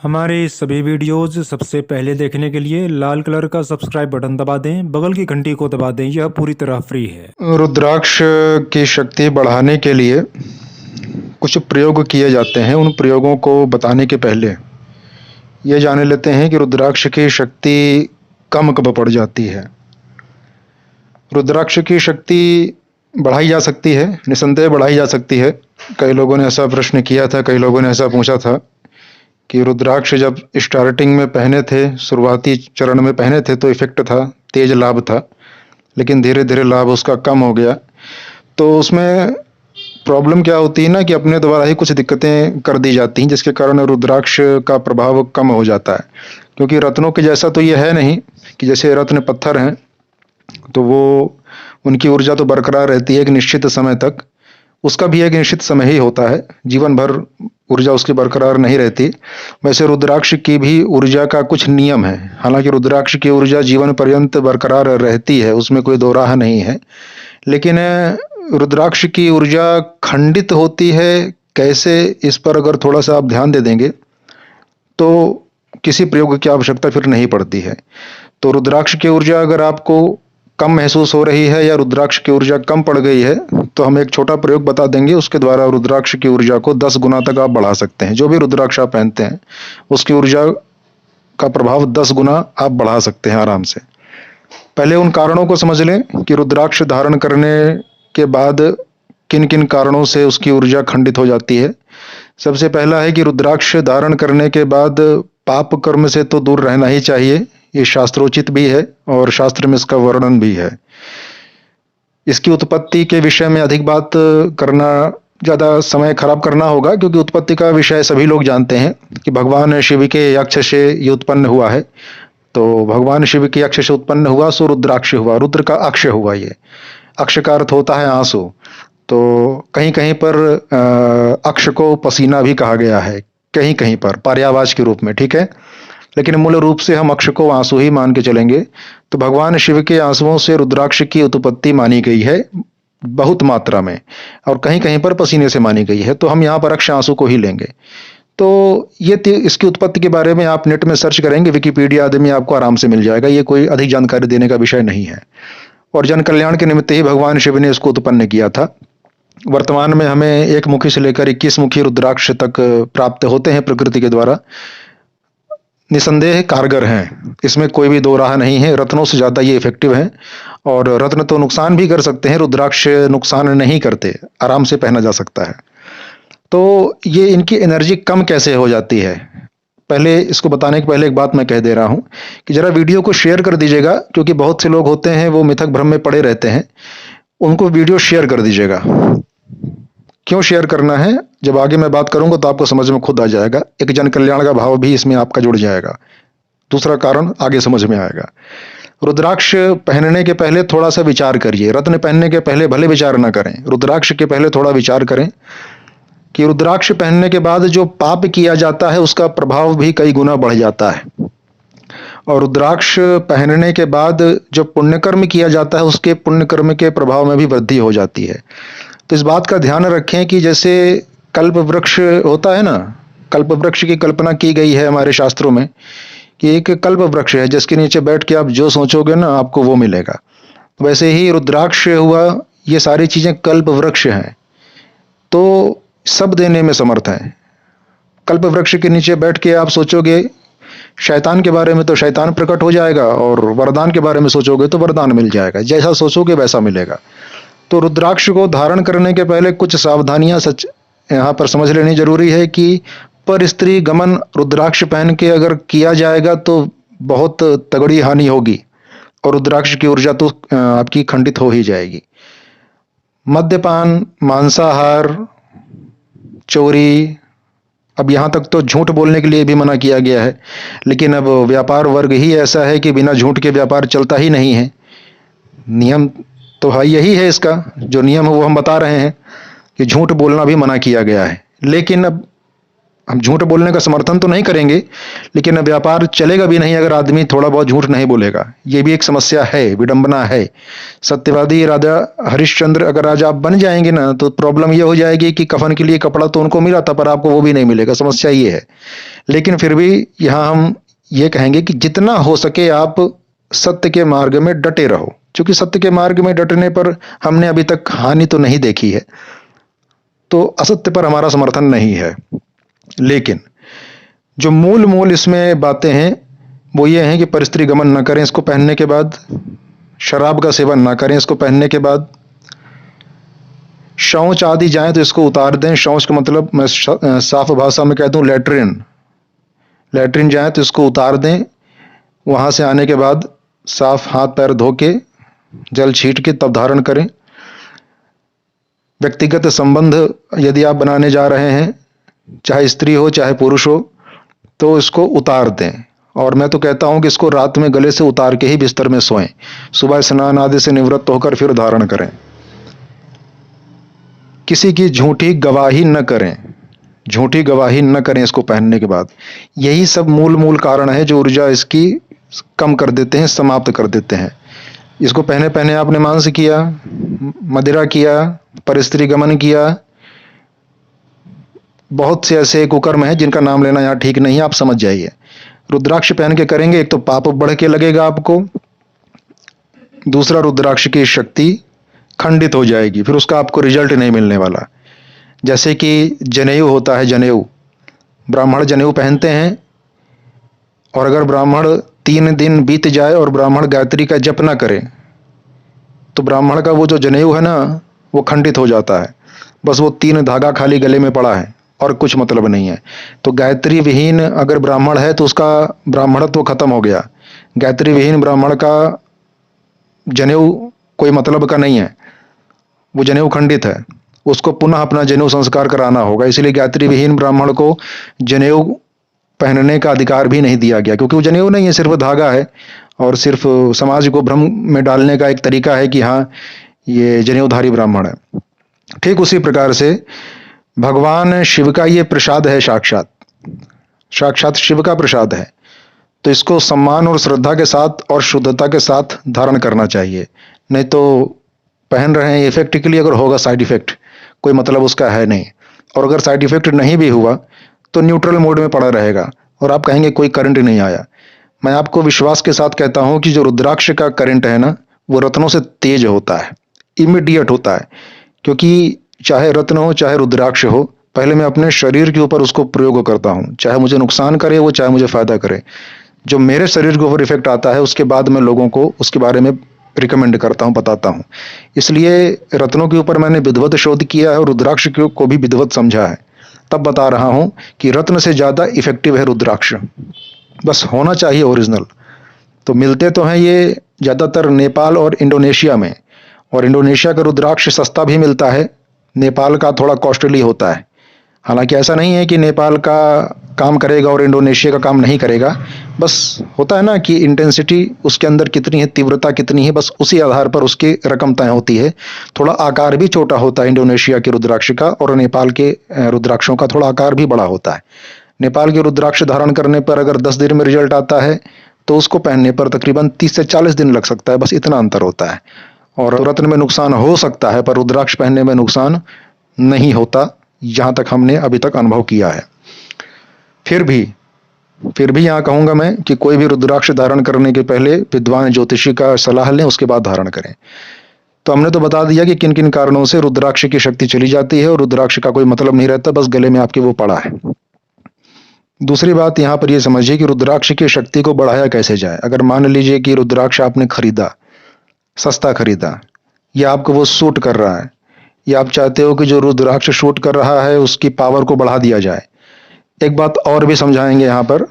हमारे सभी वीडियोस सबसे पहले देखने के लिए लाल कलर का सब्सक्राइब बटन दबा दें, बगल की घंटी को दबा दें। यह पूरी तरह फ्री है। रुद्राक्ष की शक्ति बढ़ाने के लिए कुछ प्रयोग किए जाते हैं। उन प्रयोगों को बताने के पहले ये जान लेते हैं कि रुद्राक्ष की शक्ति कम कब पड़ जाती है। रुद्राक्ष की शक्ति बढ़ाई जा सकती है, निसंदेह बढ़ाई जा सकती है। कई लोगों ने ऐसा प्रश्न किया था, कई लोगों ने ऐसा पूछा था कि रुद्राक्ष जब स्टार्टिंग में पहने थे, शुरुआती चरण में पहने थे तो इफेक्ट था, तेज लाभ था, लेकिन धीरे धीरे लाभ उसका कम हो गया। तो उसमें प्रॉब्लम क्या होती है ना कि अपने द्वारा ही कुछ दिक्कतें कर दी जाती हैं, जिसके कारण रुद्राक्ष का प्रभाव कम हो जाता है। क्योंकि रत्नों के जैसा तो ये है नहीं कि जैसे रत्न पत्थर हैं तो वो उनकी ऊर्जा तो बरकरार रहती है एक निश्चित समय तक, उसका भी एक निश्चित समय ही होता है, जीवन भर ऊर्जा उसकी बरकरार नहीं रहती। वैसे रुद्राक्ष की भी ऊर्जा का कुछ नियम है। हालांकि रुद्राक्ष की ऊर्जा जीवन पर्यंत बरकरार रहती है, उसमें कोई दो राह नहीं है, लेकिन रुद्राक्ष की ऊर्जा खंडित होती है कैसे, इस पर अगर थोड़ा सा आप ध्यान दे देंगे तो किसी प्रयोग की आवश्यकता फिर नहीं पड़ती है। तो रुद्राक्ष की ऊर्जा अगर आपको कम महसूस हो रही है या रुद्राक्ष की ऊर्जा कम पड़ गई है तो हम एक छोटा प्रयोग बता देंगे, उसके द्वारा रुद्राक्ष की ऊर्जा को 10 गुना तक आप बढ़ा सकते हैं। जो भी रुद्राक्ष आप पहनते हैं उसकी ऊर्जा का प्रभाव 10 गुना आप बढ़ा सकते हैं आराम से। पहले उन कारणों को समझ लें कि रुद्राक्ष धारण करने के बाद किन किन कारणों से उसकी ऊर्जा खंडित हो जाती है। सबसे पहला है कि रुद्राक्ष धारण करने के बाद पाप कर्म से तो दूर रहना ही चाहिए, ये शास्त्रोचित भी है और शास्त्र में इसका वर्णन भी है। इसकी उत्पत्ति के विषय में अधिक बात करना ज़्यादा समय खराब करना होगा, क्योंकि उत्पत्ति का विषय सभी लोग जानते हैं कि भगवान शिव के यक्ष से ये उत्पन्न हुआ है। तो भगवान शिव के यक्ष से उत्पन्न हुआ सो रुद्राक्ष हुआ, रुद्र का अक्ष हुआ। ये अक्ष का अर्थ होता है आंसू। तो कहीं कहीं पर अक्ष को पसीना भी कहा गया है, कहीं कहीं पर पर्यायवाची के रूप में, ठीक है, लेकिन मूल रूप से हम अक्ष को आंसू ही मान के चलेंगे। तो भगवान शिव के आंसुओं से रुद्राक्ष की उत्पत्ति मानी गई है बहुत मात्रा में, और कहीं कहीं पर पसीने से मानी गई है, तो हम यहाँ पर अक्ष आंसू को ही लेंगे। तो ये इसकी उत्पत्ति के बारे में आप नेट में सर्च करेंगे, विकिपीडिया आदि में आपको आराम से मिल जाएगा, ये कोई अधिक जानकारी देने का विषय नहीं है। और जन कल्याण के निमित्त ही भगवान शिव ने इसको उत्पन्न किया था। वर्तमान में हमें एक मुखी से लेकर 21 मुखी रुद्राक्ष तक प्राप्त होते हैं प्रकृति के द्वारा, निसंदेह कारगर हैं, इसमें कोई भी दो राह नहीं है। रत्नों से ज़्यादा ये इफेक्टिव हैं, और रत्न तो नुकसान भी कर सकते हैं, रुद्राक्ष नुकसान नहीं करते, आराम से पहना जा सकता है। तो ये इनकी एनर्जी कम कैसे हो जाती है, पहले इसको बताने के पहले एक बात मैं कह दे रहा हूं कि जरा वीडियो को शेयर कर दीजिएगा, क्योंकि बहुत से लोग होते हैं वो मिथक भ्रम में पड़े रहते हैं, उनको वीडियो शेयर कर दीजिएगा। क्यों शेयर करना है, जब आगे मैं बात करूंगा तो आपको समझ में खुद आ जाएगा, एक जन कल्याण का भाव भी इसमें आपका जुड़ जाएगा। दूसरा कारण आगे समझ में आएगा। रुद्राक्ष पहनने के पहले थोड़ा सा विचार करिए, रत्न पहनने के पहले भले विचार ना करें, रुद्राक्ष के पहले थोड़ा विचार करें कि रुद्राक्ष पहनने के बाद जो पाप किया जाता है उसका प्रभाव भी कई गुना बढ़ जाता है, और रुद्राक्ष पहनने के बाद जो पुण्यकर्म किया जाता है उसके पुण्यकर्म के प्रभाव में भी वृद्धि हो जाती है। तो इस बात का ध्यान रखें कि जैसे कल्प वृक्ष होता है ना, कल्प वृक्ष की कल्पना की गई है हमारे शास्त्रों में कि एक कल्प वृक्ष है जिसके नीचे बैठ के आप जो सोचोगे ना आपको वो मिलेगा। वैसे ही रुद्राक्ष हुआ, ये सारी चीजें कल्प वृक्ष हैं, तो सब देने में समर्थ हैं। कल्प वृक्ष के नीचे बैठ के आप सोचोगे शैतान के बारे में तो शैतान प्रकट हो जाएगा, और वरदान के बारे में सोचोगे तो वरदान मिल जाएगा, जैसा सोचोगे वैसा मिलेगा। तो रुद्राक्ष को धारण करने के पहले कुछ सावधानियां सच यहाँ पर समझ लेनी जरूरी है कि पर स्त्री गमन रुद्राक्ष पहन के अगर किया जाएगा तो बहुत तगड़ी हानि होगी, और रुद्राक्ष की ऊर्जा तो आपकी खंडित हो ही जाएगी। मद्यपान, मांसाहार, चोरी, अब यहाँ तक तो झूठ बोलने के लिए भी मना किया गया है, लेकिन अब व्यापार वर्ग ही ऐसा है कि बिना झूठ के व्यापार चलता ही नहीं है। नियम तो है, यही है इसका जो नियम है वो हम बता रहे हैं कि झूठ बोलना भी मना किया गया है। लेकिन अब हम झूठ बोलने का समर्थन तो नहीं करेंगे, लेकिन व्यापार चलेगा भी नहीं अगर आदमी थोड़ा बहुत झूठ नहीं बोलेगा। ये भी एक समस्या है, विडंबना है। सत्यवादी राजा हरिश्चंद्र अगर राजा आप बन जाएंगे ना, तो प्रॉब्लम ये हो जाएगी कि कफन के लिए कपड़ा तो उनको मिला था, पर आपको वो भी नहीं मिलेगा। समस्या ये है। लेकिन फिर भी यहाँ हम ये कहेंगे कि जितना हो सके आप सत्य के मार्ग में डटे रहो, क्योंकि सत्य के मार्ग में डटने पर हमने अभी तक हानि तो नहीं देखी है, तो असत्य पर हमारा समर्थन नहीं है। लेकिन जो मूल मूल इसमें बातें हैं वो ये हैं कि परिस्त्री गमन न करें इसको पहनने के बाद, शराब का सेवन ना करें इसको पहनने के बाद, शौच आदि जाए तो इसको उतार दें। शौच का मतलब मैं साफ भाषा में कह दूं लैट्रिन, लैट्रिन जाए तो इसको उतार दें। वहां से आने के बाद साफ हाथ पैर धो के जल छीट के तब धारण करें। व्यक्तिगत संबंध यदि आप बनाने जा रहे हैं, चाहे स्त्री हो चाहे पुरुष हो, तो इसको उतार दें। और मैं तो कहता हूं कि इसको रात में गले से उतार के ही बिस्तर में सोएं, सुबह स्नान आदि से निवृत्त होकर फिर धारण करें। किसी की झूठी गवाही न करें, झूठी गवाही न करें इसको पहनने के बाद। यही सब मूल मूल कारण है जो ऊर्जा इसकी कम कर देते हैं, समाप्त कर देते हैं। इसको पहने पहने आपने मांस किया, मदिरा किया, परस्त्री गमन किया, बहुत से ऐसे कुकर्म हैं जिनका नाम लेना यहाँ ठीक नहीं है, आप समझ जाइए। रुद्राक्ष पहन के करेंगे, एक तो पाप बढ़ के लगेगा आपको, दूसरा रुद्राक्ष की शक्ति खंडित हो जाएगी, फिर उसका आपको रिजल्ट नहीं मिलने वाला। जैसे कि जनेऊ होता है, जनेऊ ब्राह्मण जनेऊ पहनते हैं, और अगर ब्राह्मण 3 दिन बीत जाए और ब्राह्मण गायत्री का जप ना करे, तो ब्राह्मण का वो जो जनेऊ है ना वो खंडित हो जाता है। बस वो 3 धागा खाली गले में पड़ा है और कुछ मतलब नहीं है। तो गायत्री विहीन अगर ब्राह्मण है तो उसका ब्राह्मणत्व खत्म हो गया। गायत्री विहीन ब्राह्मण का जनेऊ कोई मतलब का नहीं है, वो जनेऊ खंडित है, उसको पुनः अपना जनेऊ संस्कार कराना होगा। इसलिए गायत्री विहीन ब्राह्मण को जनेऊ पहनने का अधिकार भी नहीं दिया गया, क्योंकि वो जनेऊ नहीं है, सिर्फ धागा है और सिर्फ समाज को भ्रम में डालने का एक तरीका है कि हाँ ये जनेऊधारी ब्राह्मण है। ठीक उसी प्रकार से भगवान शिव का ये प्रसाद है, साक्षात साक्षात शिव का प्रसाद है, तो इसको सम्मान और श्रद्धा के साथ और शुद्धता के साथ धारण करना चाहिए। नहीं तो पहन रहे हैं इफेक्ट के लिए, अगर होगा साइड इफेक्ट कोई मतलब उसका है नहीं, और अगर साइड इफेक्ट नहीं भी हुआ तो न्यूट्रल मोड में पड़ा रहेगा और आप कहेंगे कोई करंट नहीं आया। मैं आपको विश्वास के साथ कहता हूं कि जो रुद्राक्ष का करंट है ना वो रत्नों से तेज होता है, इमीडिएट होता है। क्योंकि चाहे रत्न हो चाहे रुद्राक्ष हो, पहले मैं अपने शरीर के ऊपर उसको प्रयोग करता हूं, चाहे मुझे नुकसान करे वो चाहे मुझे फायदा करे। जो मेरे शरीर के ऊपर इफेक्ट आता है उसके बाद मैं लोगों को उसके बारे में रिकमेंड करता हूं, बताता हूं। इसलिए रत्नों के ऊपर मैंने विधिवत शोध किया है और रुद्राक्ष को भी विधिवत समझा है, तब बता रहा हूं कि रत्न से ज्यादा इफेक्टिव है रुद्राक्ष। बस होना चाहिए ओरिजिनल। तो मिलते तो हैं ये ज्यादातर नेपाल और इंडोनेशिया में, और इंडोनेशिया का रुद्राक्ष सस्ता भी मिलता है, नेपाल का थोड़ा कॉस्टली होता है। हालांकि ऐसा नहीं है कि नेपाल का काम करेगा और इंडोनेशिया का काम नहीं करेगा, बस होता है ना कि इंटेंसिटी उसके अंदर कितनी है, तीव्रता कितनी है, बस उसी आधार पर उसकी रकम तय होती है। थोड़ा आकार भी छोटा होता है इंडोनेशिया के रुद्राक्ष का, और नेपाल के रुद्राक्षों का थोड़ा आकार भी बड़ा होता है। नेपाल के रुद्राक्ष धारण करने पर अगर 10 दिन में रिजल्ट आता है तो उसको पहनने पर तकरीबन 30 से 40 दिन लग सकता है, बस इतना अंतर होता है। और रत्न में नुकसान हो सकता है पर रुद्राक्ष पहनने में नुकसान नहीं होता, जहां तक हमने अभी तक अनुभव किया है। फिर भी यहां कहूंगा मैं कि कोई भी रुद्राक्ष धारण करने के पहले विद्वान ज्योतिषी का सलाह लें, उसके बाद धारण करें। तो हमने तो बता दिया कि किन किन कारणों से रुद्राक्ष की शक्ति चली जाती है, और रुद्राक्ष का कोई मतलब नहीं रहता, बस गले में आपके वो पड़ा है। दूसरी बात यहां पर यह समझिए कि रुद्राक्ष की शक्ति को बढ़ाया कैसे जाए। अगर मान लीजिए कि रुद्राक्ष आपने खरीदा, सस्ता खरीदा, या आपको वो सूट कर रहा है, या आप चाहते हो कि जो रुद्राक्ष शूट कर रहा है उसकी पावर को बढ़ा दिया जाए। एक बात और भी समझाएंगे यहाँ पर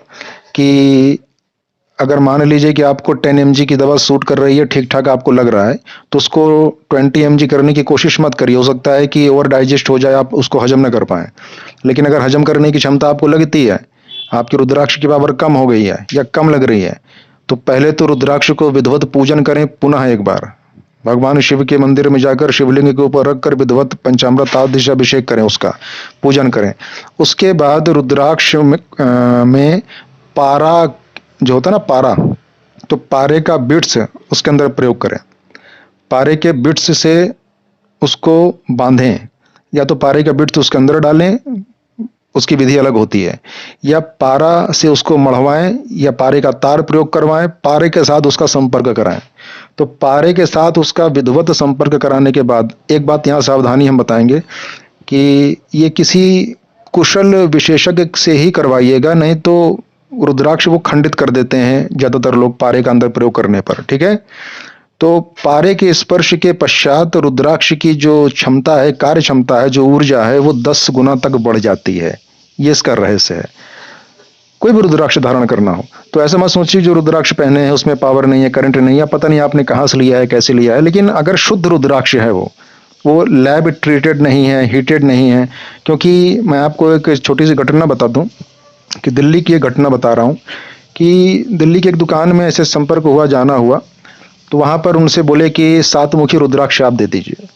कि अगर मान लीजिए कि आपको 10 mg की दवा सूट कर रही है, ठीक ठाक आपको लग रहा है, तो उसको 20 mg करने की कोशिश मत करिए। हो सकता है कि ओवर डाइजेस्ट हो जाए, आप उसको हजम न कर पाए। लेकिन अगर हजम करने की क्षमता आपको लगती है, आपकी रुद्राक्ष की पावर कम हो गई है या कम लग रही है, तो पहले तो रुद्राक्ष को विधिवत पूजन करें पुनः एक बार, भगवान शिव के मंदिर में जाकर शिवलिंग के ऊपर रखकर विधिवत पंचामृत आदि से अभिषेक करें, उसका पूजन करें। उसके बाद रुद्राक्ष में पारा जो होता है ना, पारा, तो पारे का बिट्स उसके अंदर प्रयोग करें। पारे के बिट्स से उसको बांधें, या तो पारे का बिट्स उसके अंदर डालें, उसकी विधि अलग होती है, या पारा से उसको मढ़वाएं, या पारे का तार प्रयोग करवाएं, पारे के साथ उसका संपर्क कराएं। तो पारे के साथ उसका विधिवत संपर्क कराने के बाद एक बात यहाँ सावधानी हम बताएंगे कि ये किसी कुशल विशेषज्ञ से ही करवाइएगा, नहीं तो रुद्राक्ष वो खंडित कर देते हैं ज्यादातर लोग पारे का अंदर प्रयोग करने पर, ठीक है। तो पारे के स्पर्श के पश्चात रुद्राक्ष की जो क्षमता है, कार्य क्षमता है, जो ऊर्जा है, वो 10 गुना तक बढ़ जाती है। ये इसका रहस्य है। कोई भी रुद्राक्ष धारण करना हो तो ऐसा मत सोचिए जो रुद्राक्ष पहने हैं उसमें पावर नहीं है, करंट नहीं है, पता नहीं आपने कहाँ से लिया है, कैसे लिया है। लेकिन अगर शुद्ध रुद्राक्ष है, वो लैब ट्रीटेड नहीं है, हीटेड नहीं है। क्योंकि मैं आपको एक छोटी सी घटना बता दूं कि दिल्ली की एक घटना बता रहा हूं कि दिल्ली की एक दुकान में ऐसे संपर्क हुआ, जाना हुआ, तो वहां पर उनसे बोले कि 7 मुखी रुद्राक्ष आप दे दीजिए।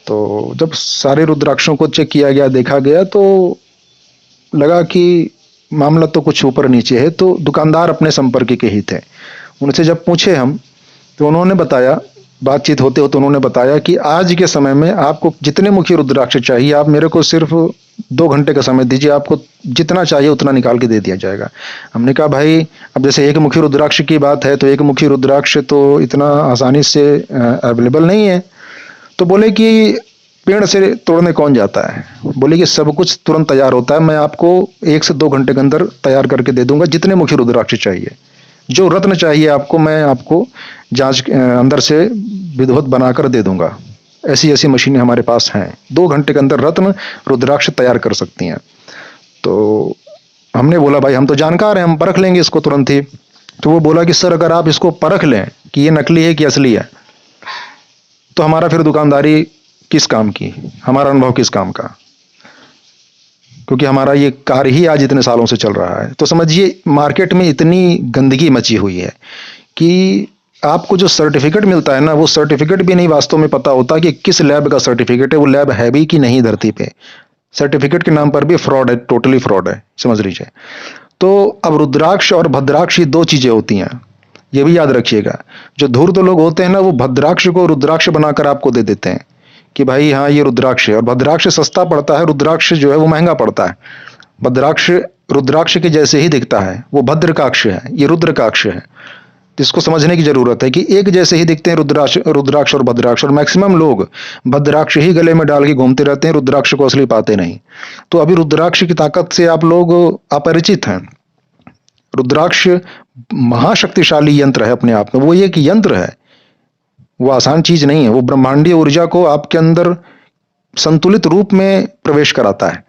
तो जब सारे रुद्राक्षों को चेक किया गया, देखा गया, तो लगा कि मामला तो कुछ ऊपर नीचे है। तो दुकानदार अपने संपर्क के ही थे। उनसे जब पूछे हम, तो उन्होंने बताया, बातचीत होते होते उन्होंने बताया कि आज के समय में आपको जितने मुखी रुद्राक्ष चाहिए, आप मेरे को सिर्फ 2 घंटे का समय दीजिए, आपको जितना चाहिए उतना निकाल के दे दिया जाएगा। हमने कहा भाई, अब जैसे एक मुखी रुद्राक्ष की बात है, तो एक मुखी रुद्राक्ष तो इतना आसानी से अवेलेबल नहीं है। तो बोले कि पेड़ से तोड़ने कौन जाता है। बोले कि सब कुछ तुरंत तैयार होता है, मैं आपको 1 से 2 घंटे के अंदर तैयार करके दे दूंगा, जितने मुखी रुद्राक्ष चाहिए, जो रत्न चाहिए आपको, मैं आपको जांच अंदर से विधिवत बनाकर दे दूंगा। ऐसी ऐसी मशीनें हमारे पास हैं, 2 घंटे के अंदर रत्न रुद्राक्ष तैयार कर सकती हैं। तो हमने बोला भाई हम तो जानकार हैं, हम परख लेंगे इसको तुरंत ही। तो वो बोला कि सर अगर आप इसको परख लें कि ये नकली है कि असली है, तो हमारा फिर दुकानदारी किस काम की, हमारा अनुभव किस काम का, क्योंकि हमारा ये कार्य ही आज इतने सालों से चल रहा है। तो समझिए मार्केट में इतनी गंदगी मची हुई है कि आपको जो सर्टिफिकेट मिलता है ना, वो सर्टिफिकेट भी नहीं वास्तव में पता होता कि किस लैब का सर्टिफिकेट है, वो लैब है भी कि नहीं धरती पे। सर्टिफिकेट के नाम पर भी फ्रॉड है, टोटली फ्रॉड है, समझ लीजिए। तो अब रुद्राक्ष और भद्राक्ष 2 चीजें होती हैं, ये भी याद रखिएगा। जो धूर्त लोग होते हैं ना, वो भद्राक्ष को रुद्राक्ष बनाकर आपको दे देते हैं कि भाई हाँ ये रुद्राक्ष है, और भद्राक्ष सस्ता पड़ता है, रुद्राक्ष जो है वो महंगा पड़ता है। भद्राक्ष रुद्राक्ष के जैसे ही दिखता है, वो भद्रकाक्ष है, ये रुद्रकाक्ष है। जिसको समझने की जरूरत है कि एक जैसे ही दिखते हैं रुद्राक्ष और भद्राक्ष, और मैक्सिमम लोग भद्राक्ष ही गले में डाल के घूमते रहते हैं, रुद्राक्ष को असली पाते नहीं। तो अभी रुद्राक्ष की ताकत से आप लोग अपरिचित हैं। रुद्राक्ष महाशक्तिशाली यंत्र है अपने आप में, वो एक यंत्र है, वो आसान चीज नहीं है। वो ब्रह्मांडीय ऊर्जा को आपके अंदर संतुलित रूप में प्रवेश कराता है।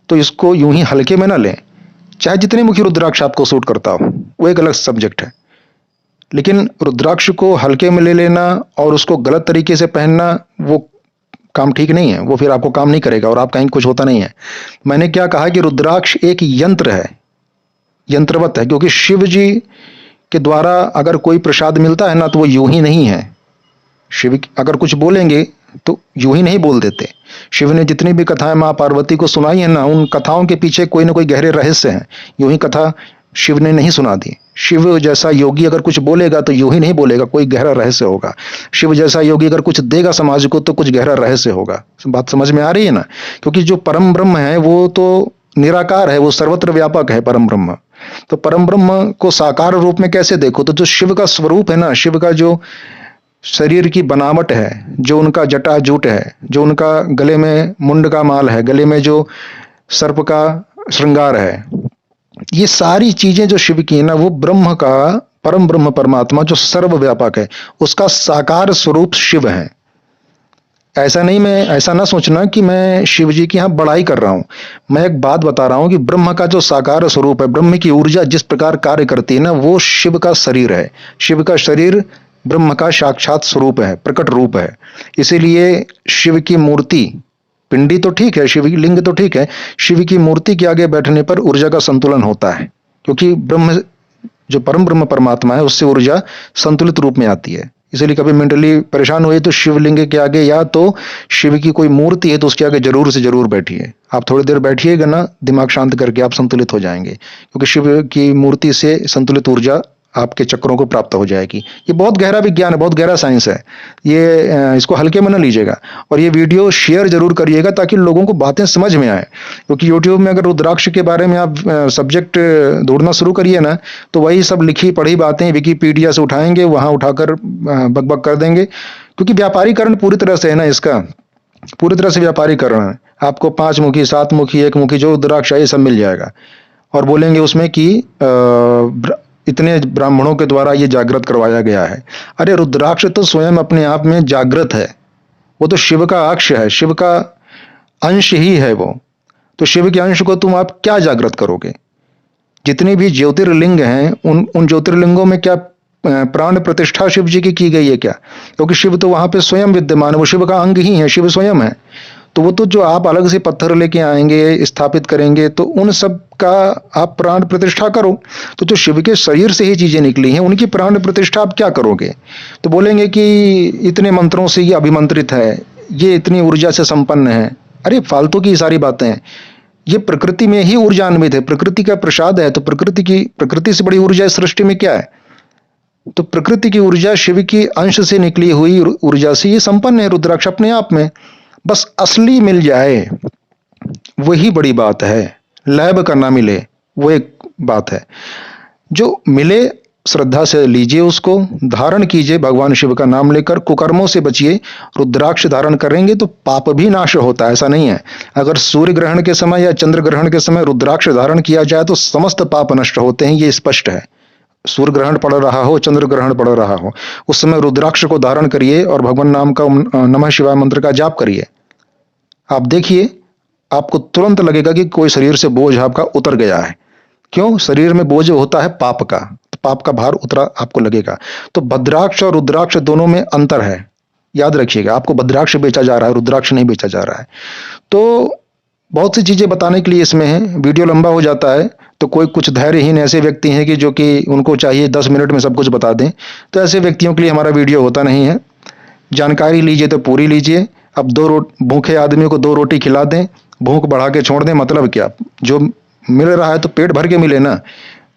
तो इसको यूं ही हल्के में ना लें, चाहे जितने मुखी रुद्राक्ष आपको सूट करता हो, वो एक अलग सब्जेक्ट है। लेकिन रुद्राक्ष को हल्के में ले लेना और उसको गलत तरीके से पहनना, वो काम ठीक नहीं है, वो फिर आपको काम नहीं करेगा और आप कहीं कुछ होता नहीं है। मैंने क्या कहा कि रुद्राक्ष एक यंत्र है, यंत्रवत है, क्योंकि शिव जी के द्वारा अगर कोई प्रसाद मिलता है ना, तो वो यूं ही नहीं है। शिव अगर कुछ बोलेंगे तो यूं ही नहीं बोल देते। शिव ने जितनी भी कथाएं माँ पार्वती को सुनाई है ना, उन कथाओं के पीछे कोई ना कोई गहरे रहस्य हैं। यूं ही कथा शिव ने नहीं सुना दी। शिव जैसा योगी अगर कुछ बोलेगा तो यूं ही नहीं बोलेगा, कोई गहरा रहस्य होगा। शिव जैसा योगी अगर कुछ देगा समाज को तो कुछ गहरा रहस्य होगा। बात समझ में आ रही है ना? क्योंकि जो परम ब्रह्म है वो तो निराकार है, वो सर्वत्र व्यापक है परम ब्रह्म। तो परम ब्रह्म को साकार रूप में कैसे देखो, तो जो शिव का स्वरूप है ना, शिव का जो शरीर की बनावट है, जो उनका जटाजूट है, जो उनका गले में मुंड का माल है, गले में जो सर्प का श्रृंगार है, ये सारी चीजें जो शिव की है ना, वो ब्रह्म का, परम ब्रह्म परमात्मा जो सर्वव्यापक है, उसका साकार स्वरूप शिव है। ऐसा नहीं, मैं ऐसा ना सोचना कि मैं शिव जी की यहां बड़ाई कर रहा हूं। मैं एक बात बता रहा हूं कि ब्रह्म का जो साकार स्वरूप है, ब्रह्म की ऊर्जा जिस प्रकार कार्य करती है ना, वो शिव का शरीर है। शिव का शरीर ब्रह्म का साक्षात स्वरूप है, प्रकट रूप है। इसीलिए शिव की मूर्ति, पिंडी तो ठीक है, शिव की लिंग तो ठीक है, शिव की मूर्ति के आगे बैठने पर ऊर्जा का संतुलन होता है, क्योंकि ब्रह्म जो परम ब्रह्म परमात्मा है उससे ऊर्जा संतुलित रूप में आती है। इसलिए कभी मेंटली परेशान हुए तो शिवलिंग के आगे या तो शिव की कोई मूर्ति है तो उसके आगे जरूर से जरूर बैठिए। आप थोड़ी देर बैठिएगा ना, दिमाग शांत करके आप संतुलित हो जाएंगे, क्योंकि शिव की मूर्ति से संतुलित ऊर्जा आपके चक्रों को प्राप्त हो जाएगी। ये बहुत गहरा विज्ञान है, बहुत गहरा साइंस है। ये इसको हल्के में ना लीजिएगा, और ये वीडियो शेयर जरूर करिएगा ताकि लोगों को बातें समझ में आए। क्योंकि यूट्यूब में अगर रुद्राक्ष के बारे में आप सब्जेक्ट ढूंढना शुरू करिए ना, तो वही सब लिखी पढ़ी बातें विकिपीडिया से उठाएंगे, वहां उठाकर बकबक कर देंगे। क्योंकि व्यापारीकरण पूरी तरह से है ना, इसका पूरी तरह से व्यापारीकरण है। आपको 5 मुखी, 7 मुखी, 1 मुखी जो रुद्राक्ष है ये सब मिल जाएगा, और बोलेंगे उसमें कि इतने ब्राह्मणों के द्वारा ये जागृत करवाया गया है। अरे रुद्राक्ष तो स्वयं अपने आप में जागृत है, वो तो शिव का अक्ष है, शिव का अंश ही है वो। तो शिव के अंश को तुम आप क्या जागृत करोगे? जितनी भी ज्योतिर्लिंग हैं उन ज्योतिर्लिंगों में क्या प्राण प्रतिष्ठा शिव जी की गई है क्या? क्योंकि शिव तो वहां पे स्वयं विद्यमान है, वो शिव का अंग ही है, शिव स्वयं है। तो वो तो जो आप अलग से पत्थर लेके आएंगे, स्थापित करेंगे, तो उन सब का आप प्राण प्रतिष्ठा करो। तो जो शिव के शरीर से ही चीजें निकली हैं उनकी प्राण प्रतिष्ठा आप क्या करोगे? तो बोलेंगे कि इतने मंत्रों से ये अभिमंत्रित है, ये इतनी ऊर्जा से संपन्न है। अरे फालतू की सारी बातें हैं। ये प्रकृति में ही ऊर्जान्वित है, प्रकृति का प्रसाद है। तो प्रकृति से बड़ी ऊर्जा इस सृष्टि में क्या है? तो प्रकृति की ऊर्जा शिव की अंश से निकली हुई ऊर्जा से ये संपन्न है रुद्राक्ष अपने आप में। बस असली मिल जाए वही बड़ी बात है, लैब का ना मिले वो एक बात है। जो मिले श्रद्धा से लीजिए, उसको धारण कीजिए, भगवान शिव का नाम लेकर कुकर्मों से बचिए। रुद्राक्ष धारण करेंगे तो पाप भी नाश होता है, ऐसा नहीं है। अगर सूर्य ग्रहण के समय या चंद्र ग्रहण के समय रुद्राक्ष धारण किया जाए तो समस्त पाप नष्ट होते हैं, ये स्पष्ट है। सूर्य ग्रहण पड़ रहा हो, चंद्र ग्रहण पड़ रहा हो, उस समय रुद्राक्ष को धारण करिए और भगवान नाम का नमः शिवाय मंत्र का जाप करिए। आप देखिए, आपको तुरंत लगेगा कि कोई शरीर से बोझ आपका उतर गया है। क्यों? शरीर में बोझ होता है पाप का, तो पाप का भार उतरा आपको लगेगा। तो भद्राक्ष और रुद्राक्ष दोनों में अंतर है, याद रखिएगा। आपको भद्राक्ष बेचा जा रहा है, रुद्राक्ष नहीं बेचा जा रहा है। तो बहुत सी चीजें बताने के लिए इसमें है, वीडियो लंबा हो जाता है। तो कोई कुछ धैर्यहीन ऐसे व्यक्ति हैं कि जो कि उनको चाहिए 10 मिनट में सब कुछ बता दें, तो ऐसे व्यक्तियों के लिए हमारा वीडियो होता नहीं है। जानकारी लीजिए तो पूरी लीजिए। अब भूखे आदमी को 2 रोटी खिला दें, भूख बढ़ा के छोड़ दें, मतलब क्या? जो मिल रहा है तो पेट भर के मिले ना।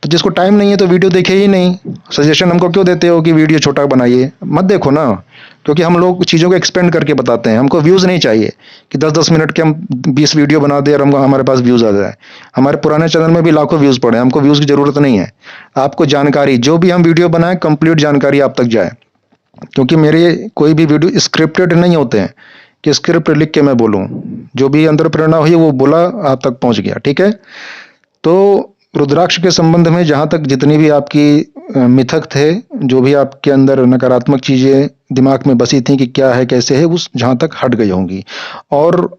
तो जिसको टाइम नहीं है तो वीडियो देखे ही नहीं। सजेशन हमको क्यों देते हो कि वीडियो छोटा बनाइए? मत देखो ना, क्योंकि हम लोग चीज़ों को एक्सपेंड करके बताते हैं। हमको व्यूज़ नहीं चाहिए कि 10-10 मिनट के हम 20 वीडियो बना दें और हमारे पास व्यूज़ आ जाए। हमारे पुराने चैनल में भी लाखों व्यूज़ पड़े, हमको व्यूज़ की ज़रूरत नहीं है। आपको जानकारी, जो भी हम वीडियो बनाएं, कंप्लीट जानकारी आप तक जाए। क्योंकि मेरे कोई भी वीडियो स्क्रिप्टेड नहीं होते हैं कि स्क्रिप्ट लिख के मैं बोलूं। जो भी अंदर प्रेरणा हुई वो बोला, आप तक पहुंच गया, ठीक है। तो रुद्राक्ष के संबंध में जहां तक जितनी भी आपकी मिथक थे, जो भी आपके अंदर नकारात्मक चीजें दिमाग में बसी थी कि क्या है कैसे है, उस जहां तक हट गई होंगी। और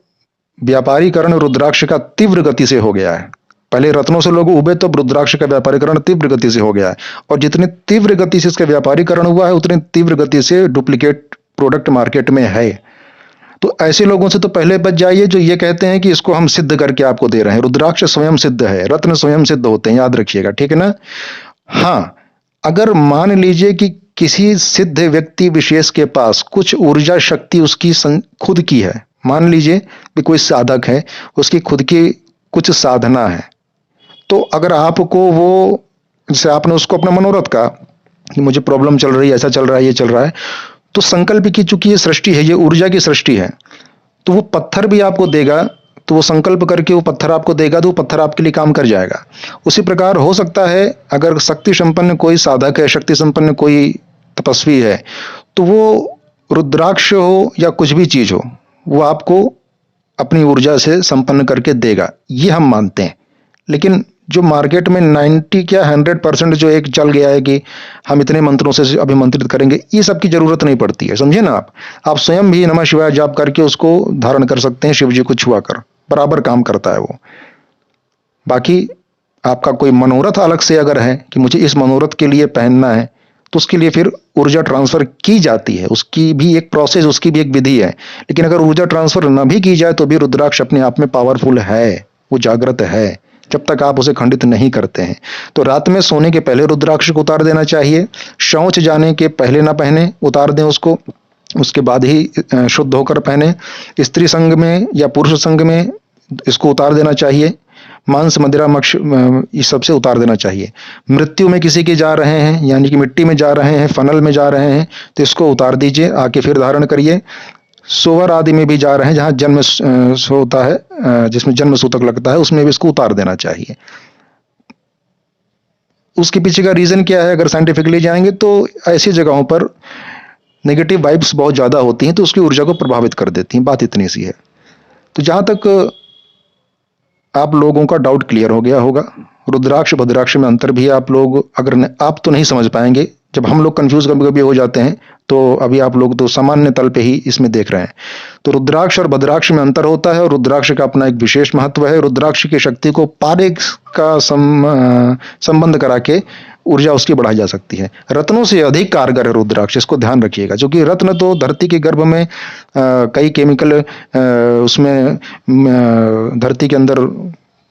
व्यापारीकरण रुद्राक्ष का तीव्र गति से हो गया है। पहले रत्नों से लोग उबे, तो रुद्राक्ष का व्यापारीकरण तीव्र गति से हो गया है। और जितनी तीव्र गति से इसका व्यापारीकरण हुआ है, उतनी तीव्र गति से डुप्लीकेट प्रोडक्ट मार्केट में है। तो ऐसे लोगों से तो पहले बच जाइए जो ये कहते हैं कि इसको हम सिद्ध करके आपको दे रहे हैं। रुद्राक्ष स्वयं सिद्ध है, रत्न स्वयं सिद्ध होते हैं, याद रखिएगा, ठीक है ना। हाँ, अगर मान लीजिए कि किसी सिद्ध व्यक्ति विशेष के पास कुछ ऊर्जा शक्ति उसकी खुद की है, मान लीजिए कि कोई साधक है, उसकी खुद की कुछ साधना है, तो अगर आपको वो, जैसे आपने उसको अपना मनोरथ कहा कि मुझे प्रॉब्लम चल रही है, ऐसा चल रहा है, ये चल रहा है, तो संकल्प की चूंकि ये सृष्टि है, ये ऊर्जा की सृष्टि है, तो वो पत्थर भी आपको देगा। तो वो संकल्प करके वो पत्थर आपको देगा, तो वो पत्थर आपके लिए काम कर जाएगा। उसी प्रकार हो सकता है अगर शक्ति संपन्न कोई साधक है, शक्ति संपन्न कोई तपस्वी है, तो वो रुद्राक्ष हो या कुछ भी चीज हो, वो आपको अपनी ऊर्जा से संपन्न करके देगा, ये हम मानते हैं। लेकिन जो मार्केट में 90 क्या 100% जो एक चल गया है कि हम इतने मंत्रों से अभिमंत्रित करेंगे, ये सब की जरूरत नहीं पड़ती है, समझे ना। आप स्वयं भी नमः शिवाय जाप करके उसको धारण कर सकते हैं, शिव जी को छुआ कर, बराबर काम करता है वो। बाकी आपका कोई मनोरथ अलग से अगर है कि मुझे इस मनोरथ के लिए पहनना है, तो उसके लिए फिर ऊर्जा ट्रांसफर की जाती है, उसकी भी एक प्रोसेस, उसकी भी एक विधि है। लेकिन अगर ऊर्जा ट्रांसफर न भी की जाए तो भी रुद्राक्ष अपने आप में पावरफुल है, वो जागृत है, जब तक आप उसे खंडित नहीं करते हैं। तो रात में सोने के पहले रुद्राक्ष को उतार देना चाहिए, शौच जाने के पहले ना पहने, उतार दें उसको, उसके बाद ही शुद्ध होकर पहने। स्त्री संग में या पुरुष संग में इसको उतार देना चाहिए। मांस मदिरा मक्ष इस सबसे उतार देना चाहिए। मृत्यु में किसी के जा रहे हैं, यानी कि मिट्टी में जा रहे हैं, फनल में जा रहे हैं, तो इसको उतार दीजिए, आके फिर धारण करिए। सोवर आदि में भी जा रहे हैं, जहां जन्म होता है, जिसमें जन्म सूतक लगता है, उसमें भी इसको उतार देना चाहिए। उसके पीछे का रीजन क्या है, अगर साइंटिफिकली जाएंगे तो ऐसी जगहों पर नेगेटिव वाइब्स बहुत ज्यादा होती हैं, तो उसकी ऊर्जा को प्रभावित कर देती हैं। बात इतनी सी है। तो जहां तक आप लोगों का डाउट क्लियर हो गया होगा, रुद्राक्ष भद्राक्ष में अंतर भी आप लोग अगर आप तो नहीं समझ पाएंगे, जब हम लोग कंफ्यूज कभी कभी हो जाते हैं, तो अभी आप लोग तो सामान्य तल पे ही इसमें देख रहे हैं। तो रुद्राक्ष और भद्राक्ष में अंतर होता है, और रुद्राक्ष का अपना एक विशेष महत्व है। रुद्राक्ष की शक्ति को पारे का संबंध करा के ऊर्जा उसकी बढ़ाई जा सकती है। रत्नों से अधिक कारगर है रुद्राक्ष, इसको ध्यान रखिएगा, क्योंकि रत्न तो धरती के गर्भ में कई केमिकल उसमें धरती के अंदर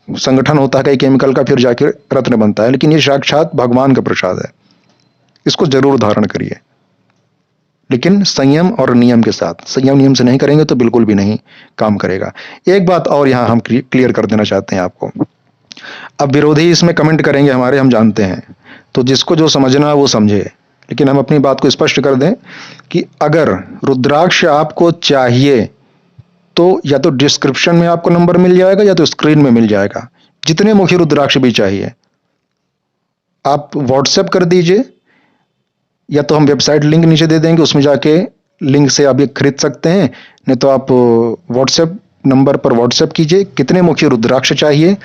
संगठन होता है कई केमिकल का, फिर जाके रत्न बनता है। लेकिन ये साक्षात भगवान का प्रसाद है, इसको जरूर धारण करिए, लेकिन संयम और नियम के साथ। संयम नियम से नहीं करेंगे तो बिल्कुल भी नहीं काम करेगा। एक बात और यहां हम क्लियर कर देना चाहते हैं आपको। अब विरोधी इसमें कमेंट करेंगे हमारे, हम जानते हैं, तो जिसको जो समझना है वो समझे, लेकिन हम अपनी बात को स्पष्ट कर दें कि अगर रुद्राक्ष आपको चाहिए तो या तो डिस्क्रिप्शन में आपको नंबर मिल जाएगा या तो स्क्रीन में मिल जाएगा। जितने मुखी रुद्राक्ष भी चाहिए आप व्हाट्सएप कर दीजिए, या तो हम वेबसाइट लिंक नीचे दे देंगे, उसमें जाके लिंक से आप ये खरीद सकते हैं, नहीं तो आप व्हाट्सएप नंबर पर व्हाट्सएप कीजिए, कितने मुखी रुद्राक्ष चाहिए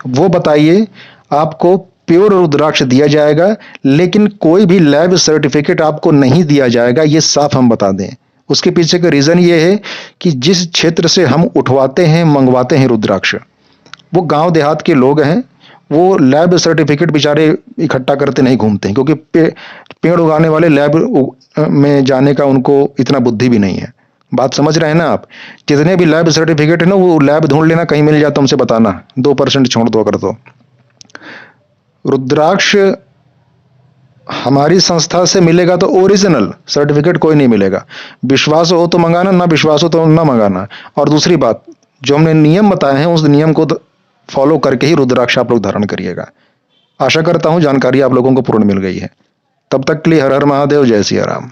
वो बताइए, आपको प्योर रुद्राक्ष दिया जाएगा। लेकिन कोई भी लैब सर्टिफिकेट आपको नहीं दिया जाएगा, ये साफ हम बता दें। उसके पीछे का रीजन ये है कि जिस क्षेत्र से हम उठवाते हैं, मंगवाते हैं रुद्राक्ष, वो गांव देहात के लोग हैं, वो लैब सर्टिफिकेट बेचारे इकट्ठा करते नहीं घूमते हैं, क्योंकि पेड़ उगाने वाले लैब में जाने का उनको इतना बुद्धि भी नहीं है। बात समझ रहे हैं ना आप? जितने भी लैब सर्टिफिकेट है ना, वो लैब ढूंढ लेना, कहीं मिल जाता हमसे बताना, 2% छोड़ दो अगर। तो रुद्राक्ष हमारी संस्था से मिलेगा तो ओरिजिनल, सर्टिफिकेट कोई नहीं मिलेगा। विश्वास हो तो मंगाना, ना विश्वास हो तो ना मंगाना। और दूसरी बात, जो हमने नियम बताए हैं उस नियम को फॉलो करके ही रुद्राक्ष आप लोग धारण करिएगा। आशा करता हूं जानकारी आप लोगों को पूर्ण मिल गई है। तब तक के लिए हर हर महादेव, जय सिया राम।